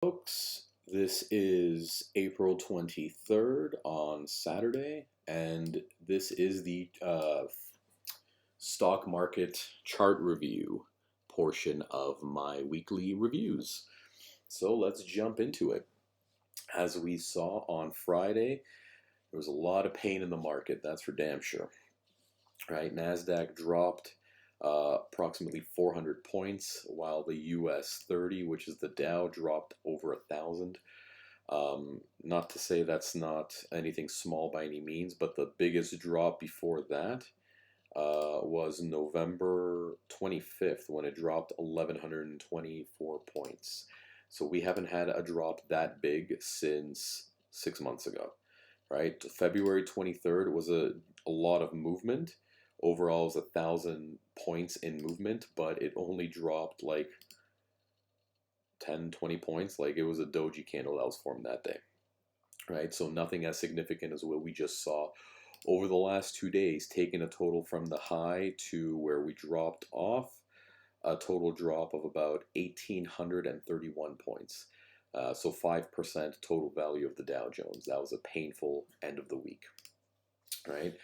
Folks, this is April 23rd on Saturday, and this is the stock market chart review portion of my weekly reviews. So let's jump into it. As we saw on Friday, there was a lot of pain in the market, that's for damn sure. Right? NASDAQ dropped approximately 400 points, while the US 30, which is the Dow, dropped over 1,000. Not to say that's not anything small by any means, but the biggest drop before that was November 25th when it dropped 1,124 points. So we haven't had a drop that big since 6 months ago, right? February 23rd was a lot of movement. Overall, it was 1,000 points in movement, but it only dropped like 10, 20 points. Like it was a doji candle that was formed that day, right? So nothing as significant as what we just saw over the last 2 days, taking a total from the high to where we dropped off, a total drop of about 1,831 points. So 5% total value of the Dow Jones. That was a painful end of the week, right?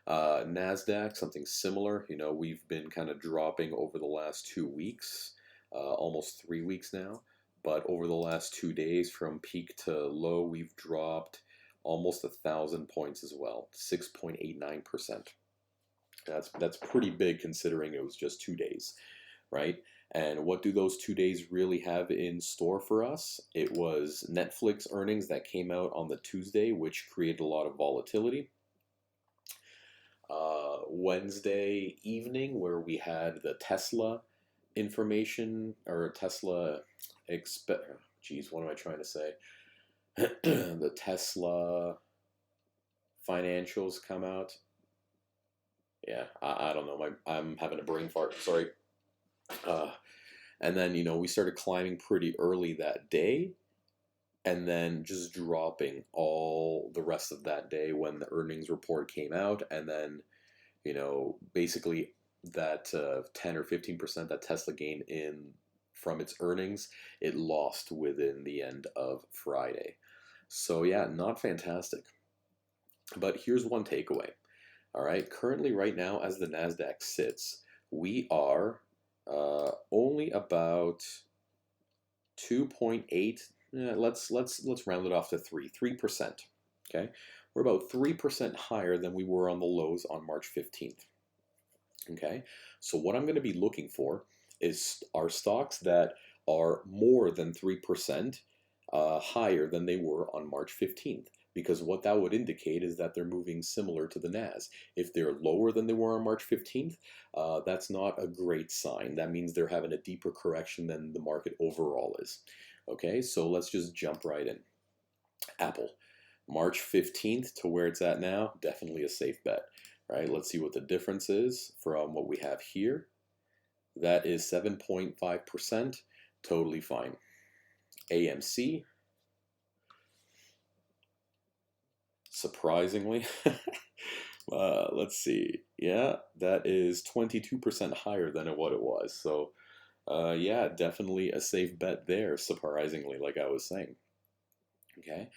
NASDAQ, something similar. You know, we've been kind of dropping over the last 2 weeks, almost 3 weeks now. But over the last 2 days, from peak to low, we've dropped almost 1,000 points as well, 6.89%. That's pretty big considering it was just 2 days, right? And what do those 2 days really have in store for us? It was Netflix earnings that came out on the Tuesday, which created a lot of volatility. Wednesday evening, where we had the Tesla information, or Tesla geez, what am I trying to say? The Tesla financials come out. Yeah, I don't know. I'm having a brain fart. Sorry. And then, we started climbing pretty early that day, and then just dropping all the rest of that day when the earnings report came out. And then, basically that 10 or 15% that Tesla gained in from its earnings, it lost within the end of Friday. So yeah, not fantastic. But here's one takeaway. All right, currently right now, as the NASDAQ sits, we are only about 2.8. Let's round it off to 3%. Okay, we're about 3% higher than we were on the lows on March 15th. Okay, so what I'm going to be looking for are stocks that are more than 3% higher than they were on March 15th. Because what that would indicate is that they're moving similar to the NAS. If they're lower than they were on March 15th, that's not a great sign. That means they're having a deeper correction than the market overall is. Okay, so let's just jump right in. Apple, March 15th to where it's at now, definitely a safe bet. Right, let's see what the difference is from what we have here. That is 7.5%, totally fine. AMC, surprisingly, let's see. Yeah, that is 22% higher than what it was. So, yeah, definitely a safe bet there, surprisingly, like I was saying. Okay,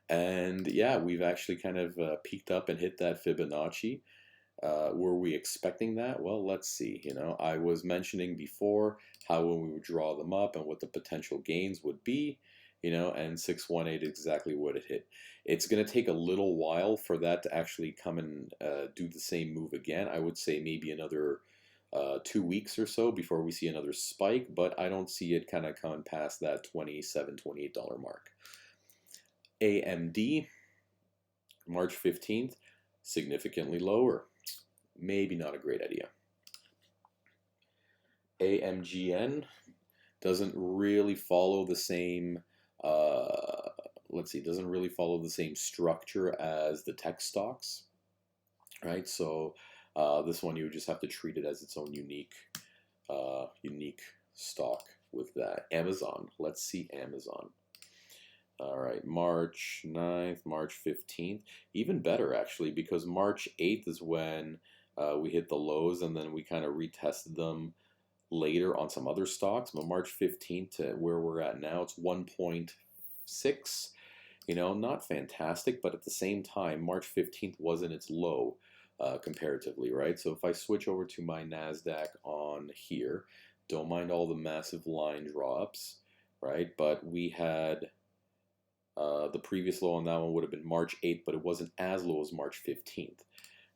and yeah, we've actually kind of peaked up and hit that Fibonacci. Were we expecting that? Well, let's see. I was mentioning before how when we would draw them up and what the potential gains would be, and 618 is exactly what it hit. It's going to take a little while for that to actually come and do the same move again. I would say maybe another 2 weeks or so before we see another spike, but I don't see it kind of coming past that $27, $28 mark. AMD, March 15th, significantly lower. Maybe not a great idea. AMGN doesn't really follow the same, doesn't really follow the same structure as the tech stocks, right? So this one you would just have to treat it as its own unique stock with that. Amazon, let's see Amazon. All right, March 9th, March 15th, even better actually, because March 8th is when we hit the lows, and then we kind of retested them later on some other stocks, but March 15th to where we're at now, it's 1.6. You know, not fantastic, but at the same time, March 15th wasn't its low comparatively, right? So if I switch over to my NASDAQ on here, don't mind all the massive line draw-ups, right? But we had the previous low on that one would have been March 8th, but it wasn't as low as March 15th,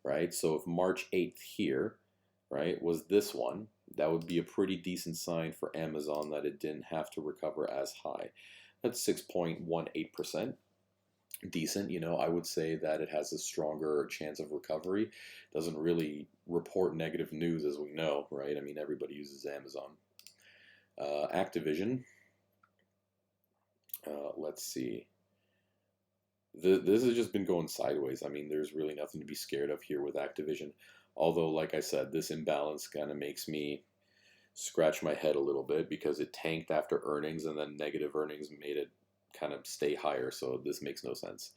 right? So if March 8th here, right, was this one, that would be a pretty decent sign for Amazon that it didn't have to recover as high. That's 6.18%. Decent, you know, I would say that it has a stronger chance of recovery. Doesn't really report negative news, as we know, right? I mean, everybody uses Amazon. Activision. Let's see. This has just been going sideways. I mean, there's really nothing to be scared of here with Activision. Although, like I said, this imbalance kind of makes me scratch my head a little bit because it tanked after earnings and then negative earnings made it kind of stay higher. So this makes no sense.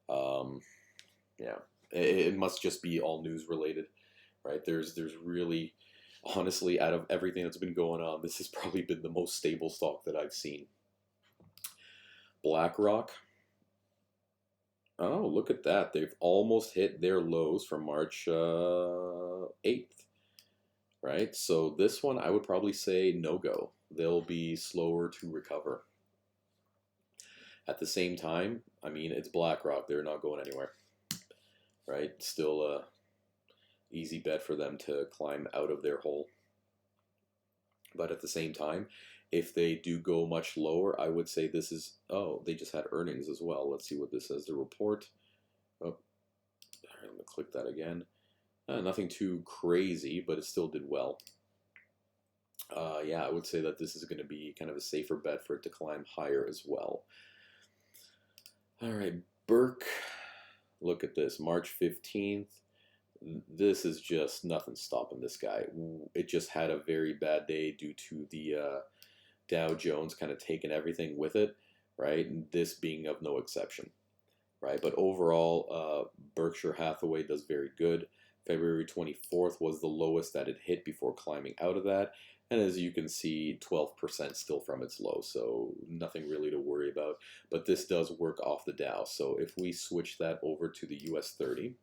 Yeah, it must just be all news related, right? There's really, honestly, out of everything that's been going on, this has probably been the most stable stock that I've seen. Blackrock. Oh, look at that. They've almost hit their lows from March 8th, right? So this one, I would probably say no-go. They'll be slower to recover. At the same time, I mean, it's BlackRock. They're not going anywhere, right? Still a easy bet for them to climb out of their hole. But at the same time, if they do go much lower, I would say this is, oh, they just had earnings as well. Let's see what this says, the report. Oh, I'm going to click that again. Nothing too crazy, but it still did well. Yeah, I would say that this is going to be kind of a safer bet for it to climb higher as well. All right, Burke, look at this, March 15th. This is just nothing stopping this guy. It just had a very bad day due to the Dow Jones kind of taking everything with it, right? And this being of no exception, right? But overall, Berkshire Hathaway does very good. February 24th was the lowest that it hit before climbing out of that. And as you can see, 12% still from its low, so nothing really to worry about. But this does work off the Dow. So if we switch that over to the US 30,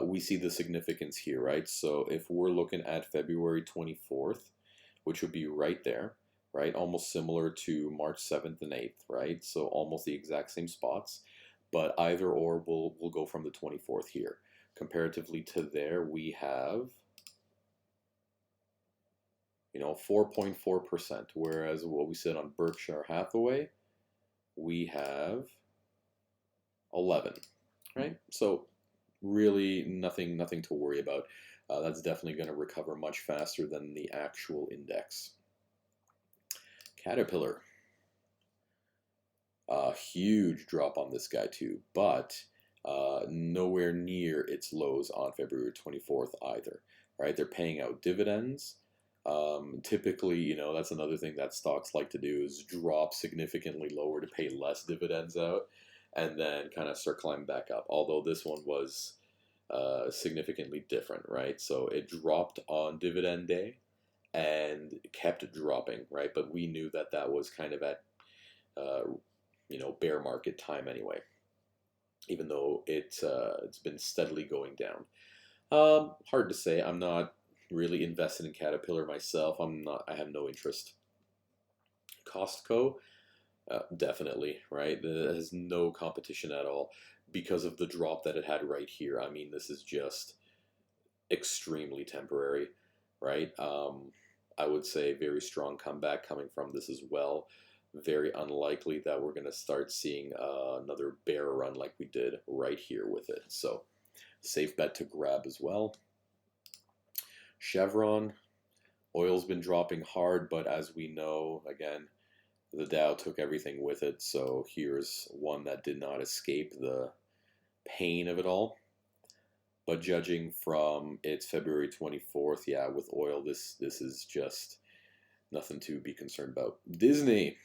we see the significance here, right? So if we're looking at February 24th, which would be right there, right? Almost similar to March 7th and 8th, right? So almost the exact same spots, but either or will go from the 24th here. Comparatively to there, we have, you know, 4.4%, whereas what we said on Berkshire Hathaway, we have 11, right? So really nothing to worry about. That's definitely going to recover much faster than the actual index. Caterpillar. A huge drop on this guy too, but nowhere near its lows on February 24th either, right? They're paying out dividends. Typically, you know, that's another thing that stocks like to do is drop significantly lower to pay less dividends out and then kind of start climbing back up. Although this one was significantly different, right? So it dropped on dividend day and kept dropping, right? But we knew that that was kind of at, you know, bear market time anyway, even though it's been steadily going down. Hard to say. I'm not really invested in Caterpillar myself. I have no interest. Costco, definitely, right? It has no competition at all because of the drop that it had right here. I mean, this is just extremely temporary, right? I would say very strong comeback coming from this as well. Very unlikely that we're going to start seeing another bear run like we did right here with it. So safe bet to grab as well. Chevron Oil's been dropping hard, but as we know, again, the Dow took everything with it. So here's one that did not escape the pain of it all. But judging from its February 24th, yeah, with oil, this is just nothing to be concerned about. Disney.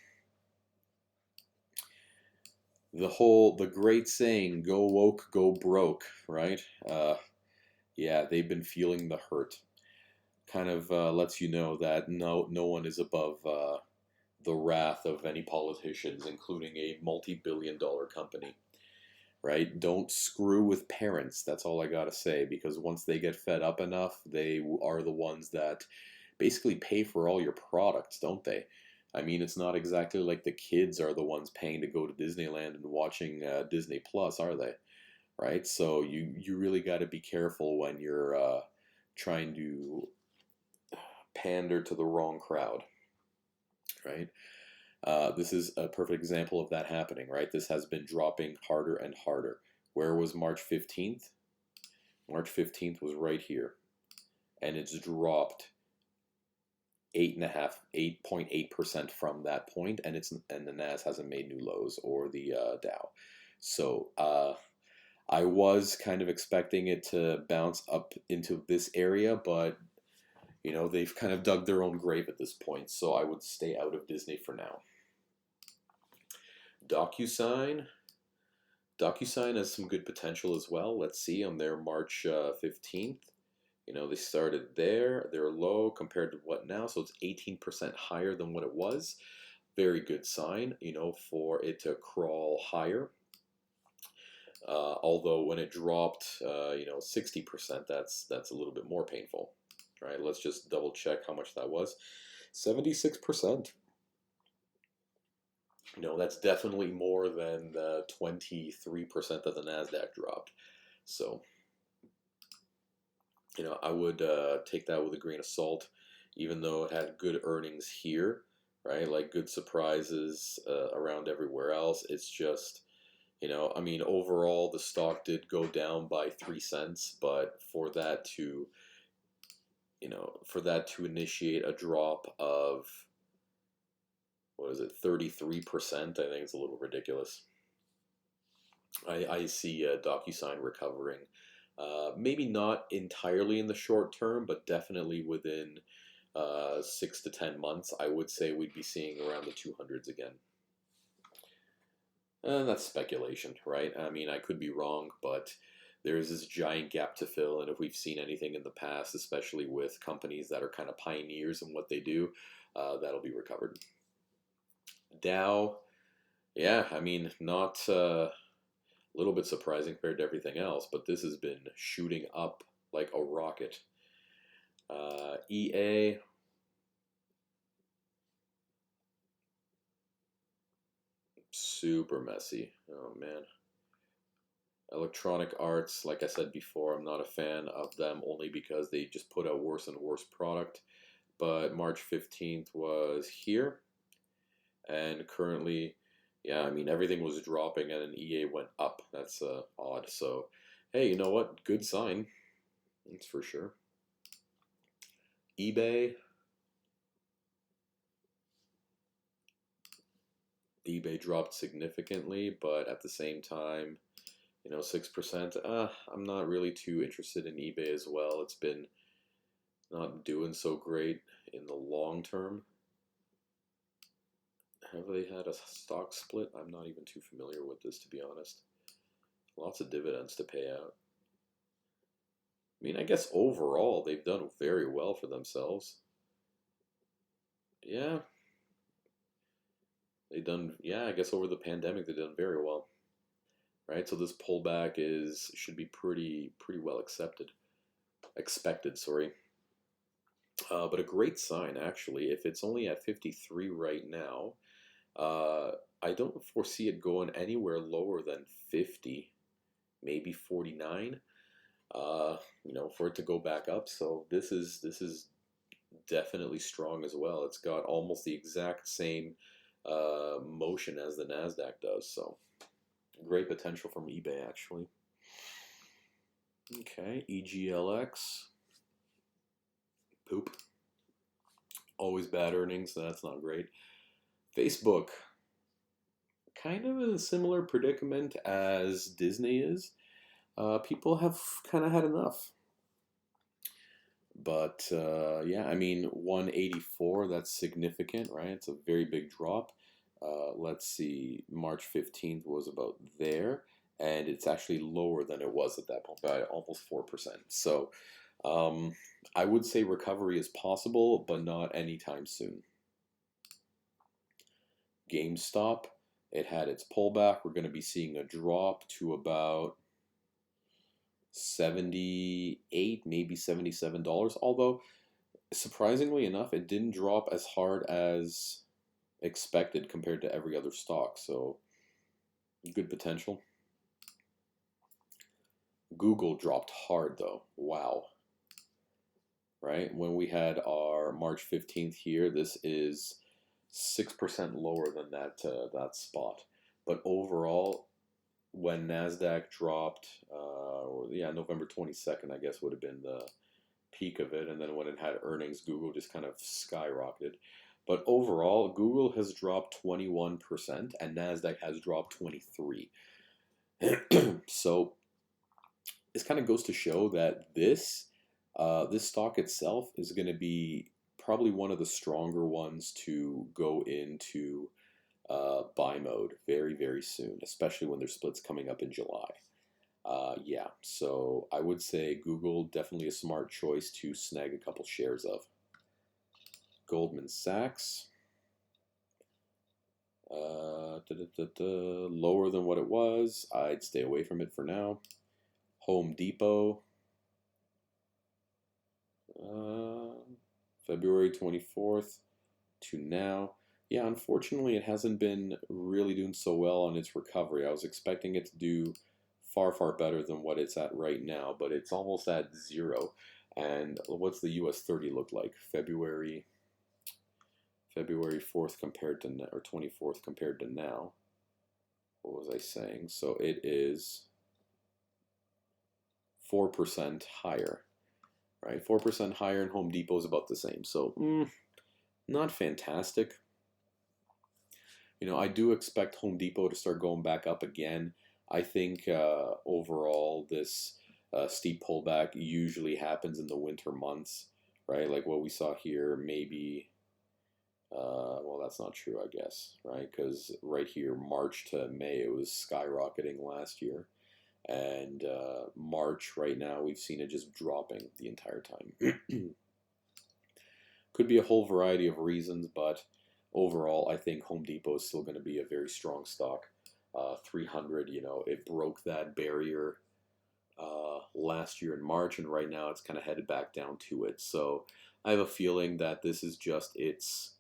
The great saying, go woke, go broke, right? Yeah, they've been feeling the hurt. kind of lets you know that no one is above the wrath of any politicians, including a multi-billion-dollar company. Right? Don't screw with parents. That's all I gotta say. Because once they get fed up enough, they are the ones that basically pay for all your products, don't they? I mean, it's not exactly like the kids are the ones paying to go to Disneyland and watching Disney Plus, are they? Right? So you really got to be careful when you're trying to pander to the wrong crowd, right? This is a perfect example of that happening, right? This has been dropping harder and harder. Where was March 15th? March 15th was right here, and it's dropped 8.8% from that point, and the NAS hasn't made new lows, or the Dow. So I was kind of expecting it to bounce up into this area, but they've kind of dug their own grave at this point, so I would stay out of Disney for now. Docusign. Docusign has some good potential as well. Let's see on their March 15th. They started there. They're low compared to what now? So it's 18% higher than what it was. Very good sign, for it to crawl higher. Although when it dropped, 60%, that's a little bit more painful. All right, let's just double check how much that was. 76%. That's definitely more than the 23% that the NASDAQ dropped. So, I would take that with a grain of salt, even though it had good earnings here, right? Like good surprises around everywhere else. It's just, overall the stock did go down by 3 cents, but for that to initiate a drop of, what is it, 33%, I think it's a little ridiculous. I see Docusign recovering. Maybe not entirely in the short term, but definitely within 6 to 10 months, I would say we'd be seeing around the 200s again. That's speculation, right? I mean, I could be wrong, but there's this giant gap to fill, and if we've seen anything in the past, especially with companies that are kind of pioneers in what they do, that'll be recovered. Dow, yeah, I mean, not a little bit surprising compared to everything else, but this has been shooting up like a rocket. EA, super messy. Oh man. Electronic Arts, like I said before, I'm not a fan of them only because they just put out worse and worse product. But March 15th was here, and currently, yeah, I mean, everything was dropping and then EA went up. That's odd. So, hey, you know what? Good sign. That's for sure. eBay. eBay dropped significantly, but at the same time, 6%. I'm not really too interested in eBay as well. It's been not doing so great in the long term. Have they had a stock split? I'm not even too familiar with this, to be honest. Lots of dividends to pay out. I mean, I guess overall they've done very well for themselves. Yeah. I guess over the pandemic they've done very well. Right? So this pullback should be pretty well expected, sorry. But a great sign, actually. If it's only at 53 right now, I don't foresee it going anywhere lower than 50, maybe 49. For it to go back up. So this is definitely strong as well. It's got almost the exact same motion as the NASDAQ does. So great potential from eBay, actually. Okay, EGLX. Poop. Always bad earnings, so that's not great. Facebook. Kind of a similar predicament as Disney is. People have kind of had enough. But yeah, I mean, 184, that's significant, right? It's a very big drop. Let's see, March 15th was about there, and it's actually lower than it was at that point by almost 4%. So I would say recovery is possible, but not anytime soon. GameStop, it had its pullback. We're going to be seeing a drop to about 78, maybe $77. Although, surprisingly enough, it didn't drop as hard as expected compared to every other stock. So, good potential. Google dropped hard though. Wow. Right? When we had our March 15th here, this is 6% lower than that spot. But overall, when NASDAQ dropped, or yeah, November 22nd, I guess would have been the peak of it. And then when it had earnings, Google just kind of skyrocketed. But overall, Google has dropped 21% and NASDAQ has dropped 23%. So this kind of goes to show that this stock itself is going to be probably one of the stronger ones to go into buy mode very, very soon, especially when there's splits coming up in July. Yeah, so I would say Google, definitely a smart choice to snag a couple shares of. Goldman Sachs, lower than what it was. I'd stay away from it for now. Home Depot, February 24th to now. Yeah, unfortunately, it hasn't been really doing so well on its recovery. I was expecting it to do far, far better than what it's at right now, but it's almost at 0. And what's the US 30 look like? February 4th compared to, or 24th compared to now. What was I saying? So it is 4% higher, right? 4% higher, and Home Depot is about the same. So, not fantastic. You know, I do expect Home Depot to start going back up again. I think overall this steep pullback usually happens in the winter months, right? Like what we saw here, maybe, well, that's not true, I guess, right? Because right here, March to May, it was skyrocketing last year. And March right now, we've seen it just dropping the entire time. Could be a whole variety of reasons, but overall, I think Home Depot is still going to be a very strong stock. 300, you know, it broke that barrier last year in March, and right now it's kind of headed back down to it. So I have a feeling that this is just its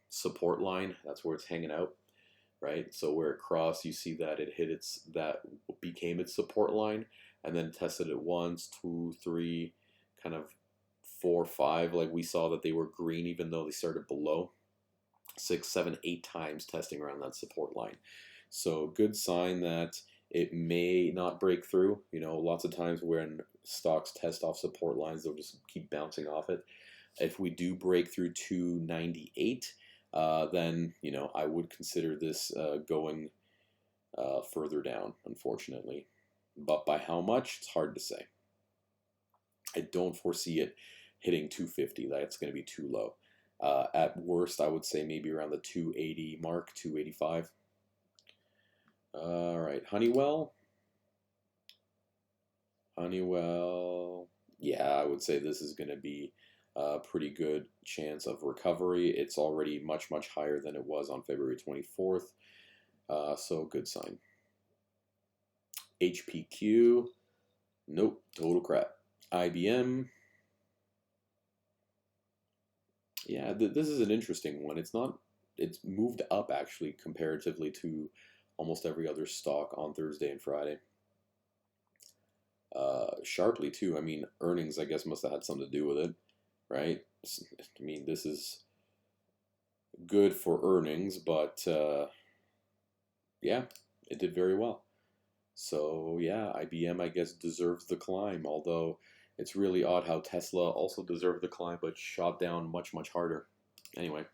support line. That's where it's hanging out, right? So where it crossed, you see that it hit that became its support line, and then tested it once, 2, 3, kind of 4, 5. Like we saw that they were green even though they started below. 6, 7, 8 times testing around that support line. So good sign that it may not break through. You know, lots of times when stocks test off support lines, they'll just keep bouncing off it. If we do break through 298, then, you know, I would consider this going further down, unfortunately. But by how much, it's hard to say. I don't foresee it hitting 250. That's going to be too low. At worst, I would say maybe around the 280 mark, 285. All right, Honeywell. Yeah, I would say this is going to be a pretty good chance of recovery. It's already much, much higher than it was on February 24th. So good sign. HPQ. Nope, total crap. IBM. Yeah, this is an interesting one. It's moved up actually comparatively to almost every other stock on Thursday and Friday. Sharply too. I mean, earnings, I guess, must have had something to do with it, right? I mean, this is good for earnings, but yeah, it did very well. So yeah, IBM, I guess, deserves the climb, although it's really odd how Tesla also deserved the climb, but shot down much, much harder. Anyway,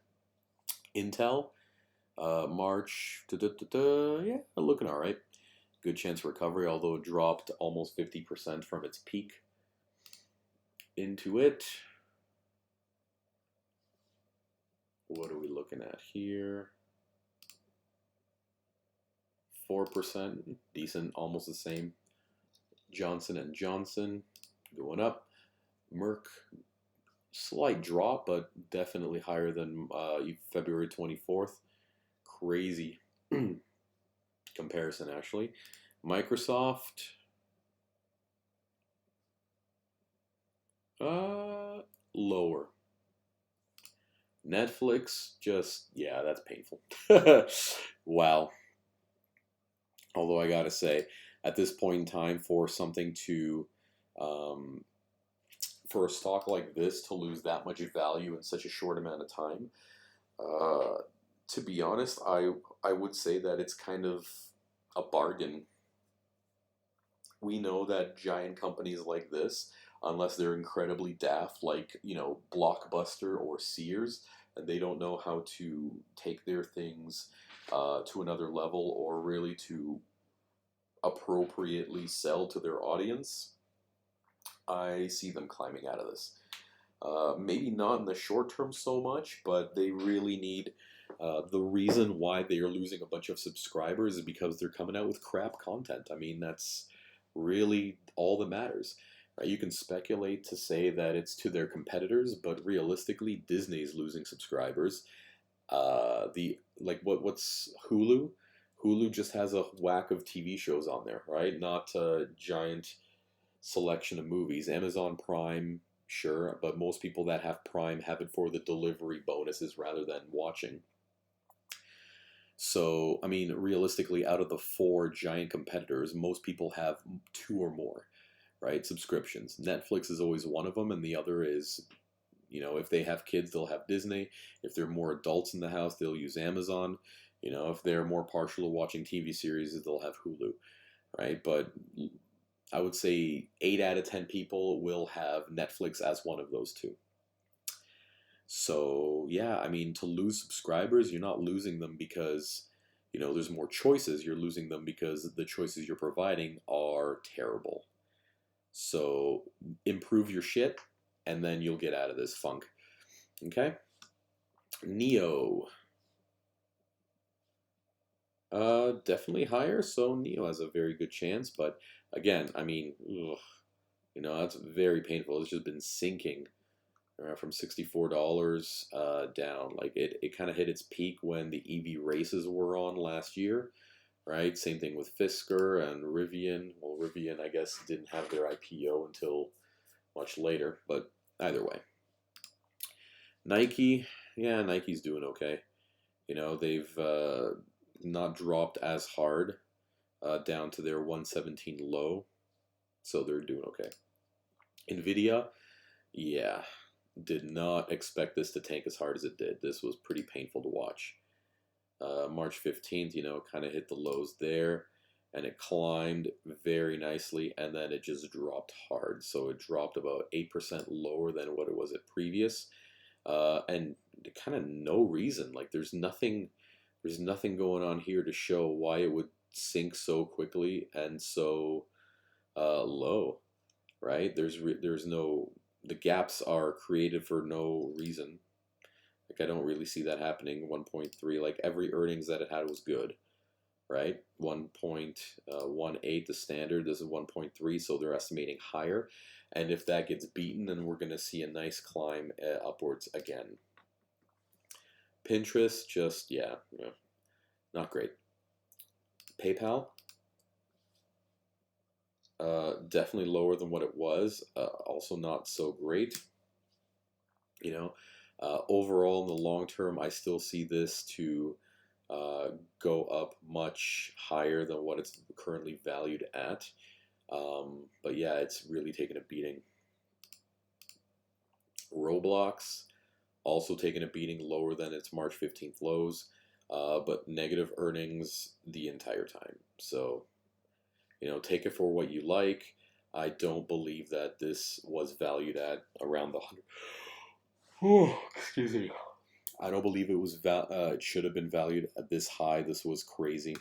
Intel, March, yeah, looking all right. Good chance recovery, although it dropped almost 50% from its peak. Intuit. What are we looking at here? 4%, decent, almost the same. Johnson & Johnson, going up. Merck, slight drop, but definitely higher than February 24th. Crazy comparison, actually. Microsoft, lower. Netflix, just, yeah, that's painful. Wow. Although I gotta say, at this point in time, for something to, for a stock like this to lose that much value in such a short amount of time, to be honest, I would say that it's kind of a bargain. We know that giant companies like this, unless they're incredibly daft, like, Blockbuster or Sears, and they don't know how to take their things to another level or really to appropriately sell to their audience, I see them climbing out of this. Maybe not in the short term so much, but they really need. The reason why they are losing a bunch of subscribers is because they're coming out with crap content. I mean, that's really all that matters. Right? You can speculate to say that it's to their competitors, but realistically, Disney's losing subscribers. What's Hulu? Hulu just has a whack of TV shows on there, right? Not a giant selection of movies. Amazon Prime, sure, but most people that have Prime have it for the delivery bonuses rather than watching. So, I mean, realistically, out of the four giant competitors, most people have two or more, right? Subscriptions. Netflix is always one of them, and the other is, if they have kids, they'll have Disney. If they're more adults in the house, they'll use Amazon. If they're more partial to watching TV series, they'll have Hulu, right? But I would say 8 out of 10 people will have Netflix as one of those two. So, yeah, I mean, to lose subscribers, you're not losing them because, there's more choices. You're losing them because the choices you're providing are terrible. So, improve your shit, and then you'll get out of this funk. Okay? Neo. Definitely higher, so Neo has a very good chance, but again, I mean, ugh, that's very painful. It's just been sinking from $64 down. Like it kind of hit its peak when the EV races were on last year, right? Same thing with Fisker and Rivian. Well, Rivian, I guess, didn't have their IPO until much later, but either way. Nike, yeah, Nike's doing okay. They've not dropped as hard down to their 117 low, so they're doing okay. Nvidia, yeah, did not expect this to tank as hard as it did. This was pretty painful to watch. March 15th, kind of hit the lows there, and it climbed very nicely, and then it just dropped hard. So it dropped about 8% lower than what it was at previous, and kind of no reason. Like there's nothing going on here to show why it would sink so quickly and so low, right? There's no, the gaps are created for no reason. Like I don't really see that happening. 1.3, like every earnings that it had was good, right? 1.18 the standard. This is 1.3, so they're estimating higher. And if that gets beaten, then we're going to see a nice climb upwards again. Pinterest, just, yeah, not great. PayPal, definitely lower than what it was. Also not so great. Overall in the long term, I still see this to go up much higher than what it's currently valued at. But yeah, it's really taken a beating. Roblox, also taking a beating, lower than its March 15th lows, but negative earnings the entire time. So, take it for what you like. I don't believe that this was valued at around the 100. Oh, excuse me. I don't believe it was it should have been valued at this high. This was crazy.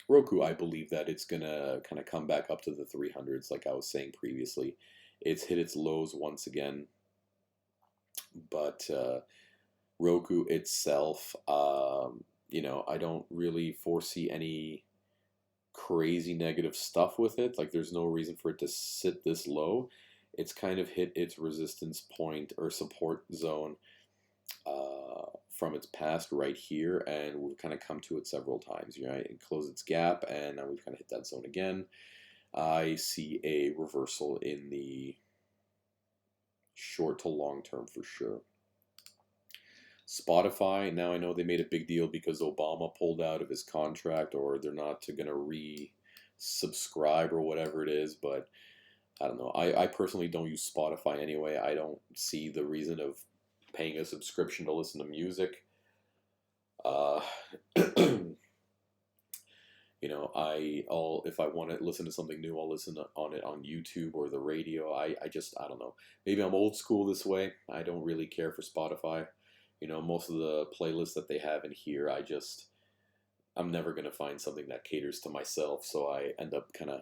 Roku, I believe that it's gonna kind of come back up to the 300s, like I was saying previously. It's hit its lows once again, but Roku itself, I don't really foresee any crazy negative stuff with it. Like there's no reason for it to sit this low. It's kind of hit its resistance point or support zone from its past right here, and we've kind of come to it several times. Right, it closed its gap, and now we've kind of hit that zone again. I see a reversal in the short to long term for sure. Spotify, now I know they made a big deal because Obama pulled out of his contract, or they're not going to re-subscribe or whatever it is, but I don't know. I personally don't use Spotify anyway. I don't see the reason of paying a subscription to listen to music. You know, if I want to listen to something new, I'll listen on it on YouTube or the radio. I don't know. Maybe I'm old school this way. I don't really care for Spotify. You know, most of the playlists that they have in here, I'm never going to find something that caters to myself, so I end up kind of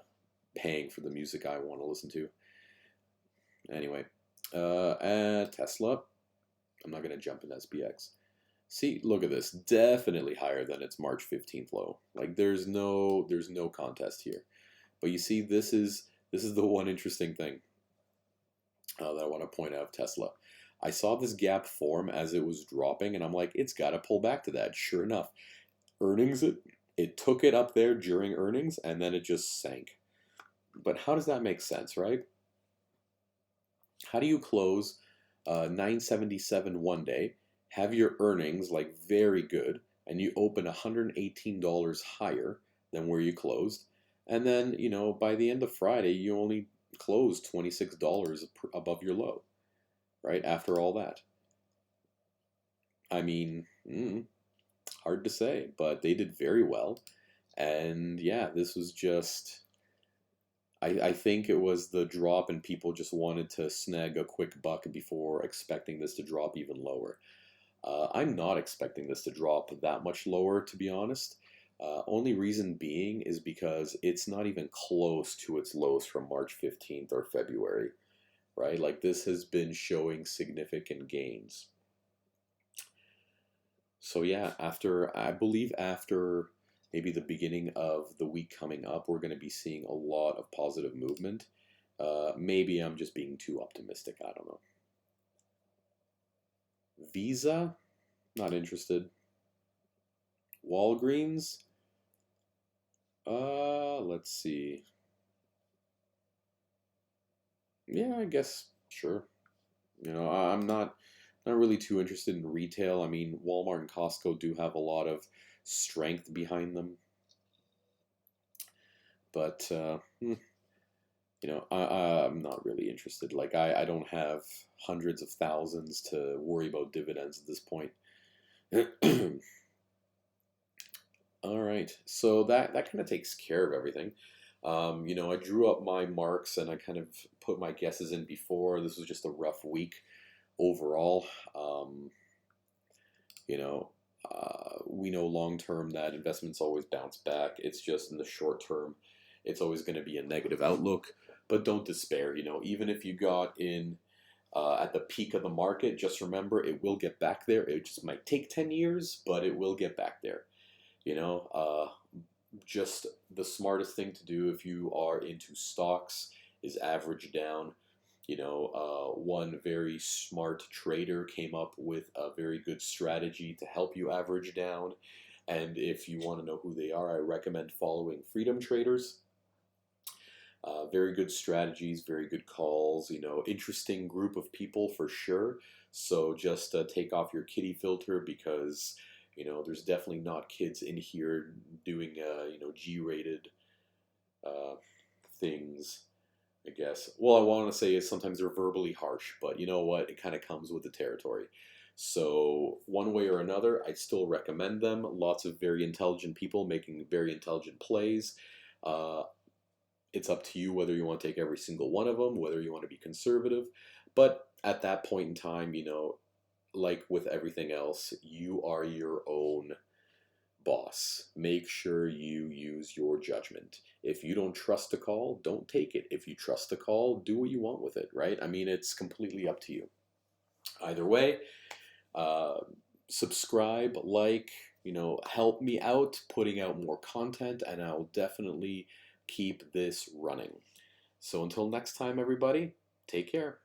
paying for the music I want to listen to. Anyway, Tesla, I'm not going to jump in SPX. See, look at this, definitely higher than its March 15th low. Like there's no contest here. But you see, this is the one interesting thing that I want to point out of Tesla. I saw this gap form as it was dropping, and I'm like, it's got to pull back to that. Sure enough, earnings, it took it up there during earnings, and then it just sank. But how does that make sense, right? How do you close 977 one day, have your earnings like very good, and you open $118 higher than where you closed, and then, you know, by the end of Friday, you only closed $26 above your low? Right, after all that. I mean, hard to say, but they did very well. And yeah, this was just, I think it was the drop and people just wanted to snag a quick buck before expecting this to drop even lower. I'm not expecting this to drop that much lower, to be honest. Only reason being is because it's not even close to its lows from March 15th or February. Right? Like this has been showing significant gains. So yeah, I believe after maybe the beginning of the week coming up, we're going to be seeing a lot of positive movement. Maybe I'm just being too optimistic. I don't know. Visa, not interested. Walgreens, let's see. Yeah, I guess, sure. You know, I'm not really too interested in retail. I mean, Walmart and Costco do have a lot of strength behind them, but you know, I'm not really interested. Like, I don't have hundreds of thousands to worry about dividends at this point. All right, so that kind of takes care of everything. You know, I drew up my marks and I kind of put my guesses in before. This was just a rough week overall. You know, we know long term that investments always bounce back. It's just in the short term, it's always going to be a negative outlook. But don't despair. You know, even if you got in at the peak of the market, just remember it will get back there. It just might take 10 years, but it will get back there. You know, just the smartest thing to do if you are into stocks is average down. You know, one very smart trader came up with a very good strategy to help you average down. And if you want to know who they are, I recommend following Freedom Traders. Very good strategies, very good calls, you know, interesting group of people for sure. So just take off your kiddie filter because, you know, there's definitely not kids in here doing, you know, G-rated things. I guess. Well, I want to say is sometimes they're verbally harsh, but you know what? It kind of comes with the territory. So one way or another, I'd still recommend them. Lots of very intelligent people making very intelligent plays. It's up to you whether you want to take every single one of them, whether you want to be conservative. But at that point in time, you know, like with everything else, you are your own boss. Make sure you use your judgment. If you don't trust the call, don't take it. If you trust the call, do what you want with it, right? I mean, it's completely up to you. Either way, subscribe, like, help me out putting out more content, and I'll definitely keep this running. So until next time, everybody, take care.